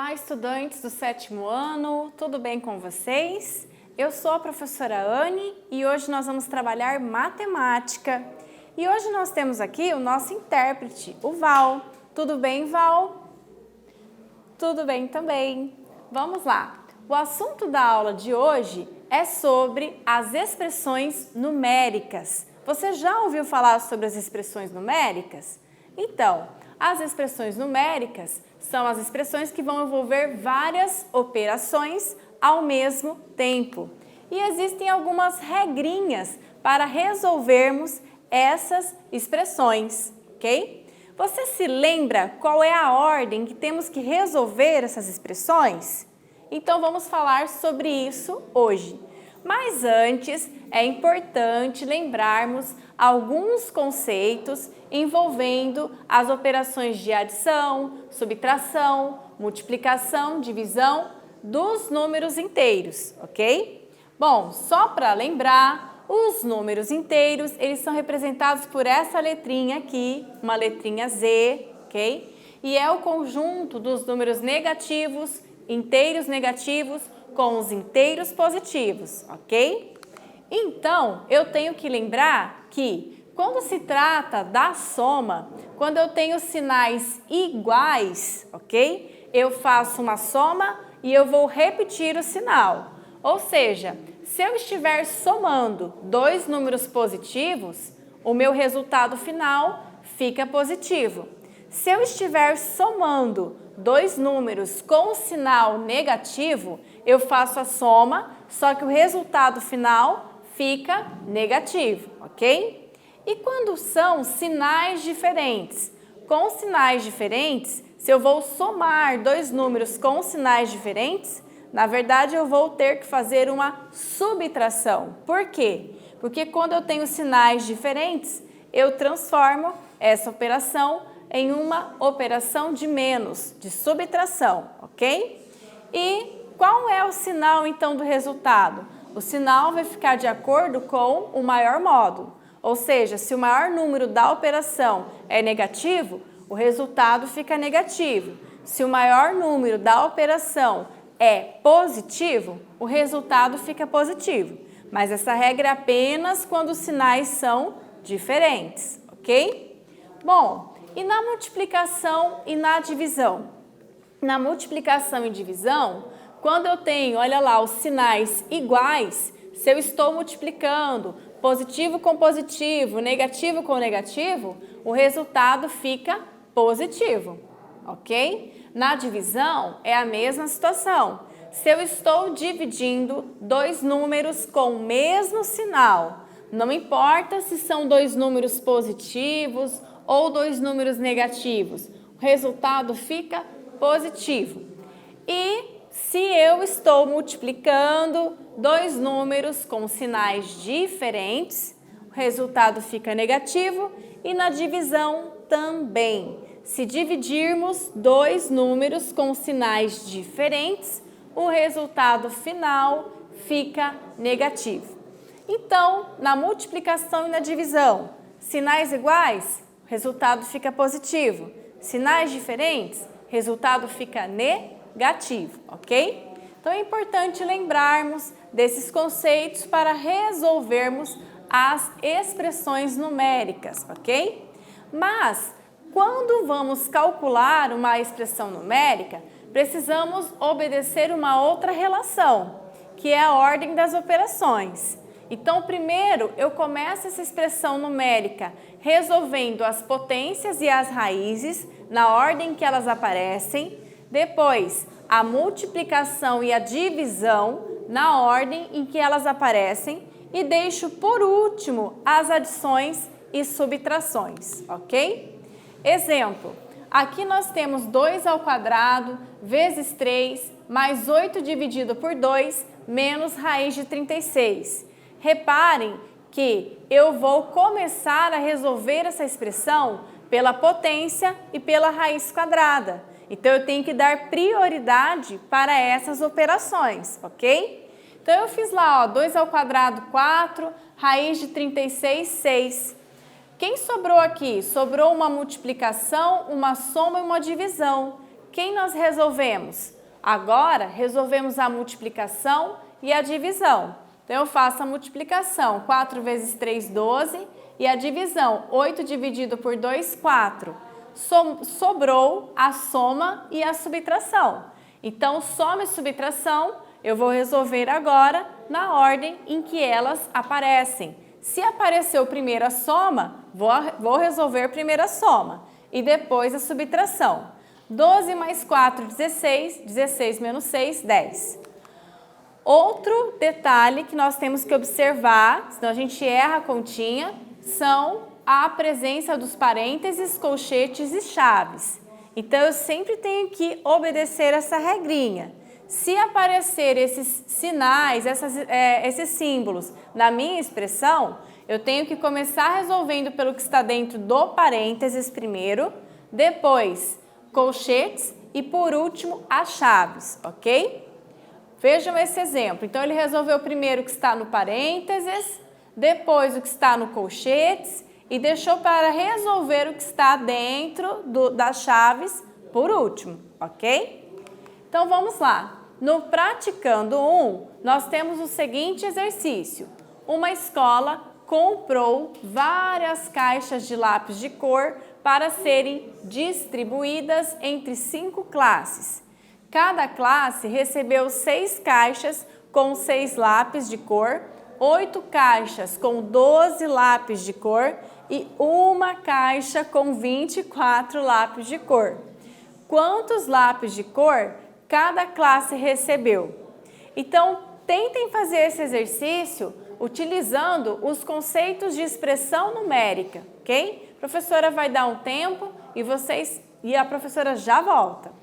Olá, estudantes do 7º ano, tudo bem com vocês? Eu sou a professora Anne e hoje nós vamos trabalhar matemática. E hoje nós temos aqui o nosso intérprete, o Val. Tudo bem, Val? Tudo bem também. Vamos lá. O assunto da aula de hoje é sobre as expressões numéricas. Você já ouviu falar sobre as expressões numéricas? Então, as expressões numéricas são as expressões que vão envolver várias operações ao mesmo tempo. E existem algumas regrinhas para resolvermos essas expressões, ok? Você se lembra qual é a ordem que temos que resolver essas expressões? Então vamos falar sobre isso hoje. Mas antes, é importante lembrarmos alguns conceitos envolvendo as operações de adição, subtração, multiplicação, divisão dos números inteiros, ok? Bom, só para lembrar, os números inteiros, eles são representados por essa letrinha aqui, uma letrinha Z, ok? E é o conjunto dos números negativos, inteiros negativos, com os inteiros positivos, ok? Então, eu tenho que lembrar que quando se trata da soma, quando eu tenho sinais iguais, ok? Eu faço uma soma e eu vou repetir o sinal. Ou seja, se eu estiver somando dois números positivos, o meu resultado final fica positivo. Se eu estiver somando dois números com sinal negativo, eu faço a soma, só que o resultado final fica negativo, ok? E quando são sinais diferentes? Com sinais diferentes, se eu vou somar dois números com sinais diferentes, na verdade eu vou ter que fazer uma subtração. Por quê? Porque quando eu tenho sinais diferentes, eu transformo essa operação em uma operação de menos, de subtração, ok? E qual é o sinal, então, do resultado? O sinal vai ficar de acordo com o maior módulo, ou seja, se o maior número da operação é negativo, o resultado fica negativo. Se o maior número da operação é positivo, o resultado fica positivo. Mas essa regra é apenas quando os sinais são diferentes, ok? Bom, e na multiplicação e na divisão? Na multiplicação e divisão, quando eu tenho, olha lá, os sinais iguais, se eu estou multiplicando positivo com positivo, negativo com negativo, o resultado fica positivo, ok? Na divisão é a mesma situação. Se eu estou dividindo dois números com o mesmo sinal, não importa se são dois números positivos ou dois números negativos, o resultado fica positivo. E se eu estou multiplicando dois números com sinais diferentes, o resultado fica negativo e na divisão também. Se dividirmos dois números com sinais diferentes, o resultado final fica negativo. Então, na multiplicação e na divisão, sinais iguais, o resultado fica positivo. Sinais diferentes, resultado fica negativo, ok? Então é importante lembrarmos desses conceitos para resolvermos as expressões numéricas, ok? Mas quando vamos calcular uma expressão numérica, precisamos obedecer uma outra relação, que é a ordem das operações. Então, primeiro, eu começo essa expressão numérica resolvendo as potências e as raízes na ordem que elas aparecem. Depois, a multiplicação e a divisão na ordem em que elas aparecem. E deixo, por último, as adições e subtrações, ok? Exemplo, aqui nós temos 2 ao quadrado vezes 3 mais 8 dividido por 2 menos raiz de 36. Reparem que eu vou começar a resolver essa expressão pela potência e pela raiz quadrada. Então, eu tenho que dar prioridade para essas operações, ok? Então, eu fiz lá, ó, 2 ao quadrado, 4, raiz de 36, 6. Quem sobrou aqui? Sobrou uma multiplicação, uma soma e uma divisão. Quem nós resolvemos? Agora, resolvemos a multiplicação e a divisão. Então, eu faço a multiplicação, 4 vezes 3, 12, e a divisão, 8 dividido por 2, 4. Sobrou a soma e a subtração. Então, soma e subtração, eu vou resolver agora na ordem em que elas aparecem. Se apareceu primeiro a soma, vou resolver primeiro a soma e depois a subtração. 12 mais 4, 16, 16 menos 6, 10. Outro detalhe que nós temos que observar, senão a gente erra a continha, são a presença dos parênteses, colchetes e chaves. Então, eu sempre tenho que obedecer essa regrinha. Se aparecer esses sinais, esses símbolos na minha expressão, eu tenho que começar resolvendo pelo que está dentro do parênteses primeiro, depois colchetes e, por último, as chaves, ok? Vejam esse exemplo. Então, ele resolveu primeiro o que está no parênteses, depois o que está no colchetes e deixou para resolver o que está dentro das chaves por último, ok? Então, vamos lá. No Praticando 1, nós temos o seguinte exercício. Uma escola comprou várias caixas de lápis de cor para serem distribuídas entre 5 classes. Cada classe recebeu 6 caixas com 6 lápis de cor, 8 caixas com 12 lápis de cor e uma caixa com 24 lápis de cor. Quantos lápis de cor cada classe recebeu? Então, tentem fazer esse exercício utilizando os conceitos de expressão numérica, ok? A professora vai dar um tempo e a professora já volta.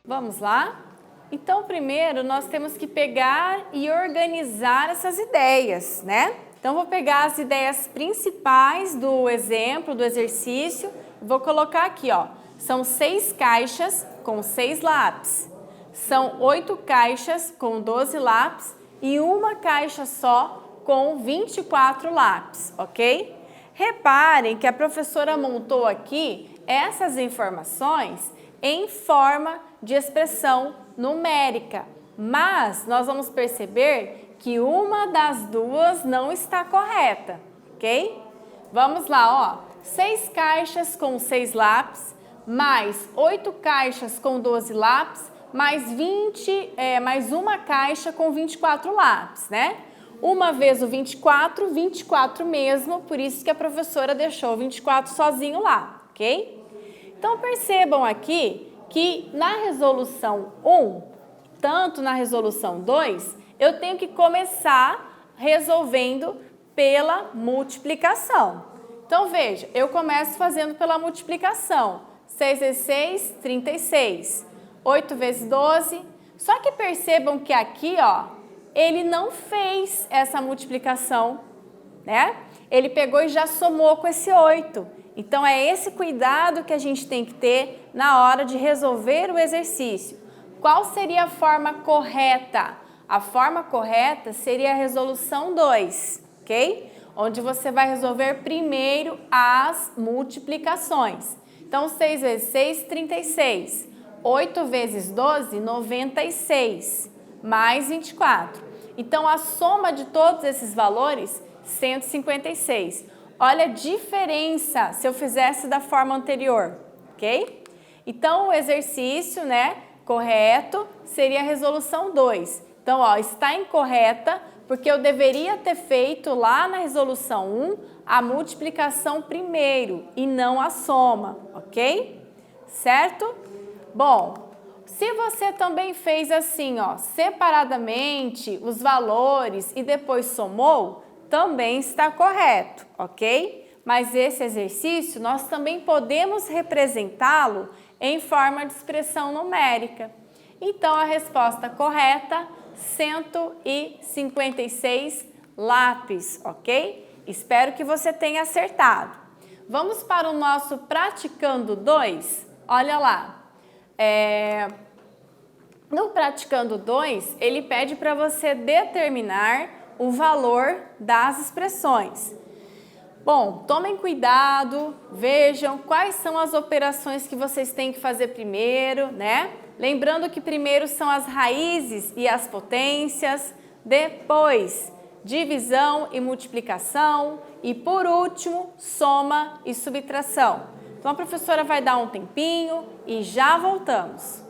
Vamos lá? Então, primeiro, nós temos que pegar e organizar essas ideias, né? Então, vou pegar as ideias principais do exemplo, do exercício, e vou colocar aqui, ó. São 6 caixas com 6 lápis. São 8 caixas com 12 lápis e uma caixa só com 24 lápis, ok? Reparem que a professora montou aqui essas informações em forma de expressão numérica, mas nós vamos perceber que uma das duas não está correta, ok? Vamos lá, ó, 6 caixas com 6 lápis, mais 8 caixas com 12 lápis, mais uma caixa com 24 lápis, né? Uma vez o 24, 24 mesmo, por isso que a professora deixou o 24 sozinho lá, ok? Então, percebam aqui que na resolução 1, tanto na resolução 2, eu tenho que começar resolvendo pela multiplicação. Então, veja, eu começo fazendo pela multiplicação. 6 vezes 6, 36. 8 vezes 12. Só que percebam que aqui, ó, ele não fez essa multiplicação, né? Ele pegou e já somou com esse 8. Então, é esse cuidado que a gente tem que ter na hora de resolver o exercício. Qual seria a forma correta? A forma correta seria a resolução 2, ok? Onde você vai resolver primeiro as multiplicações. Então, 6 vezes 6, 36. 8 vezes 12, 96. Mais 24. Então, a soma de todos esses valores, 156. Olha a diferença se eu fizesse da forma anterior, ok? Então, o exercício, né, correto seria a resolução 2. Então, ó, está incorreta porque eu deveria ter feito lá na resolução 1 a multiplicação primeiro e não a soma, ok? Certo? Bom, se você também fez assim, ó, separadamente os valores e depois somou, também está correto, ok? Mas esse exercício nós também podemos representá-lo em forma de expressão numérica. Então, a resposta correta, 156 lápis, ok? Espero que você tenha acertado. Vamos para o nosso praticando 2? Olha lá. No praticando 2, ele pede para você determinar o valor das expressões. Bom, tomem cuidado, vejam quais são as operações que vocês têm que fazer primeiro, né? Lembrando que primeiro são as raízes e as potências, depois divisão e multiplicação e por último soma e subtração. Então a professora vai dar um tempinho e já voltamos.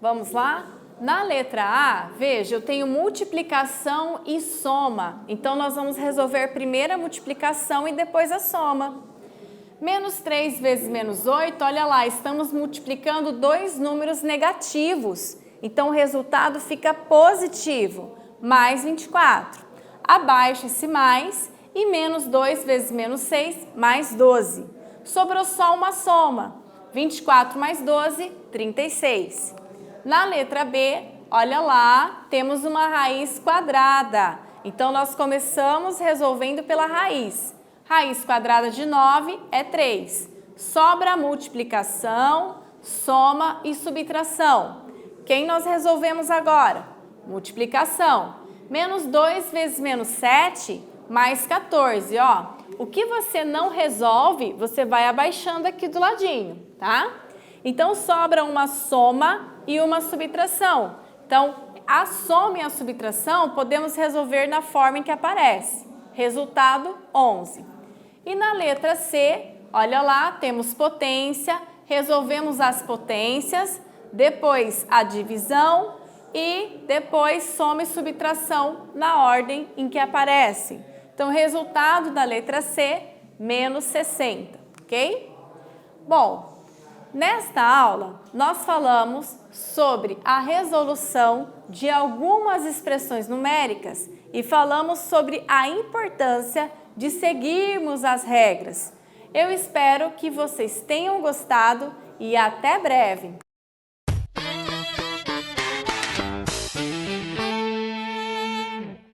Vamos lá? Na letra A, veja, eu tenho multiplicação e soma. Então, nós vamos resolver primeiro a multiplicação e depois a soma. Menos 3 vezes menos 8, olha lá, estamos multiplicando dois números negativos. Então, o resultado fica positivo, mais 24. Abaixo esse mais e menos 2 vezes menos 6, mais 12. Sobrou só uma soma. 24 mais 12, 36. Na letra B, olha lá, temos uma raiz quadrada. Então, nós começamos resolvendo pela raiz. Raiz quadrada de 9 é 3. Sobra a multiplicação, soma e subtração. Quem nós resolvemos agora? Multiplicação. Menos 2 vezes menos 7, mais 14. Ó, o que você não resolve, você vai abaixando aqui do ladinho, tá? Então, sobra uma soma e uma subtração. Então, a soma e a subtração podemos resolver na forma em que aparece. Resultado, 11. E na letra C, olha lá, temos potência, resolvemos as potências, depois a divisão e depois soma e subtração na ordem em que aparece. Então, resultado da letra C, menos 60, ok? Bom, nesta aula, nós falamos sobre a resolução de algumas expressões numéricas e falamos sobre a importância de seguirmos as regras. Eu espero que vocês tenham gostado e até breve!